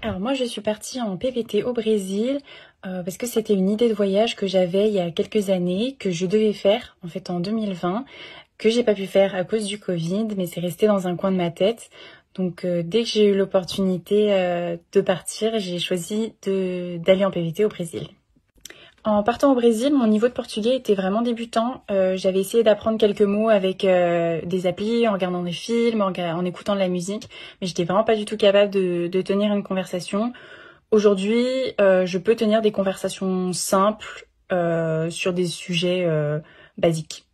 Alors moi je suis partie en PVT au Brésil parce que c'était une idée de voyage que j'avais il y a quelques années, que je devais faire en fait en 2020, que j'ai pas pu faire à cause du Covid, mais c'est resté dans un coin de ma tête. Donc dès que j'ai eu l'opportunité de partir, j'ai choisi d'aller en PVT au Brésil. En partant au Brésil, mon niveau de portugais était vraiment débutant. J'avais essayé d'apprendre quelques mots avec des applis, en regardant des films, en écoutant de la musique, mais j'étais vraiment pas du tout capable de tenir une conversation. Aujourd'hui, je peux tenir des conversations simples sur des sujets basiques.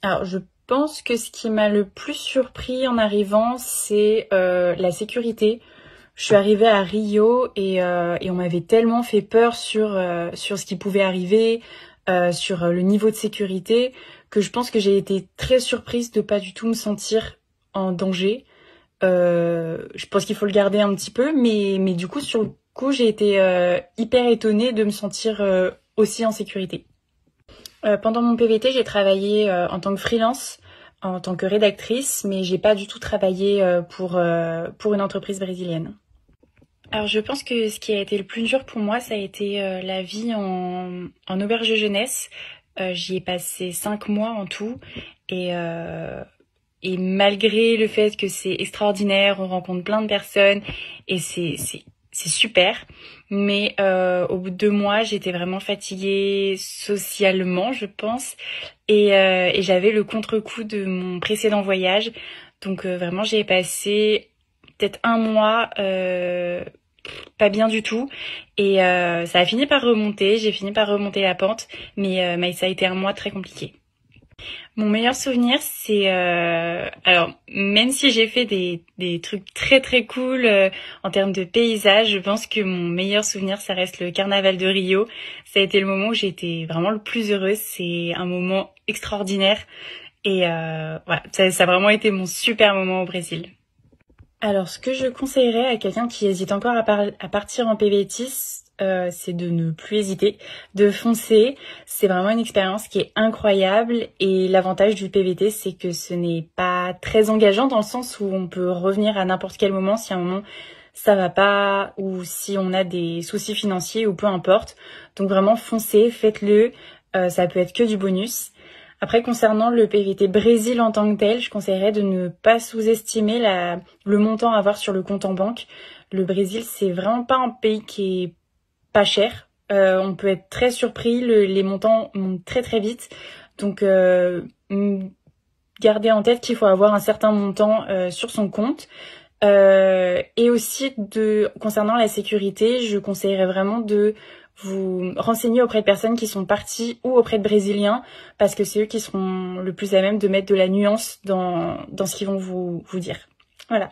Alors, je pense que ce qui m'a le plus surpris en arrivant, c'est la sécurité. Je suis arrivée à Rio et on m'avait tellement fait peur sur ce qui pouvait arriver, sur le niveau de sécurité, que je pense que j'ai été très surprise de pas du tout me sentir en danger. Je pense qu'il faut le garder un petit peu, mais du coup, sur le coup, j'ai été hyper étonnée de me sentir aussi en sécurité. Pendant mon PVT, j'ai travaillé en tant que freelance, en tant que rédactrice, mais j'ai pas du tout travaillé pour une entreprise brésilienne. Alors je pense que ce qui a été le plus dur pour moi, ça a été la vie en auberge de jeunesse. J'y ai passé 5 mois en tout et malgré le fait que c'est extraordinaire, on rencontre plein de personnes et c'est super. Mais au bout de 2 mois, j'étais vraiment fatiguée socialement, je pense, et j'avais le contre-coup de mon précédent voyage. Donc vraiment, j'ai passé peut-être 1 mois pas bien du tout et ça a fini par remonter. J'ai fini par remonter la pente, mais ça a été un mois très compliqué. Mon meilleur souvenir, c'est alors même si j'ai fait des trucs très très cool en termes de paysage, je pense que mon meilleur souvenir, ça reste le carnaval de Rio. Ça a été le moment où j'ai été vraiment le plus heureuse. C'est un moment extraordinaire et voilà, ça a vraiment été mon super moment au Brésil. Alors, ce que je conseillerais à quelqu'un qui hésite encore à partir en PVT, c'est de ne plus hésiter, de foncer. C'est vraiment une expérience qui est incroyable et l'avantage du PVT, c'est que ce n'est pas très engageant dans le sens où on peut revenir à n'importe quel moment si à un moment ça va pas ou si on a des soucis financiers ou peu importe. Donc vraiment foncez, faites-le. Ça peut être que du bonus. Après, concernant le PVT Brésil en tant que tel, je conseillerais de ne pas sous-estimer le montant à avoir sur le compte en banque. Le Brésil, c'est vraiment pas un pays qui est pas cher. On peut être très surpris, les montants montent très très vite. Donc, gardez en tête qu'il faut avoir un certain montant sur son compte. Et aussi, concernant la sécurité, je conseillerais vraiment de vous renseigner auprès de personnes qui sont parties ou auprès de Brésiliens, parce que c'est eux qui seront le plus à même de mettre de la nuance dans ce qu'ils vont vous dire. Voilà.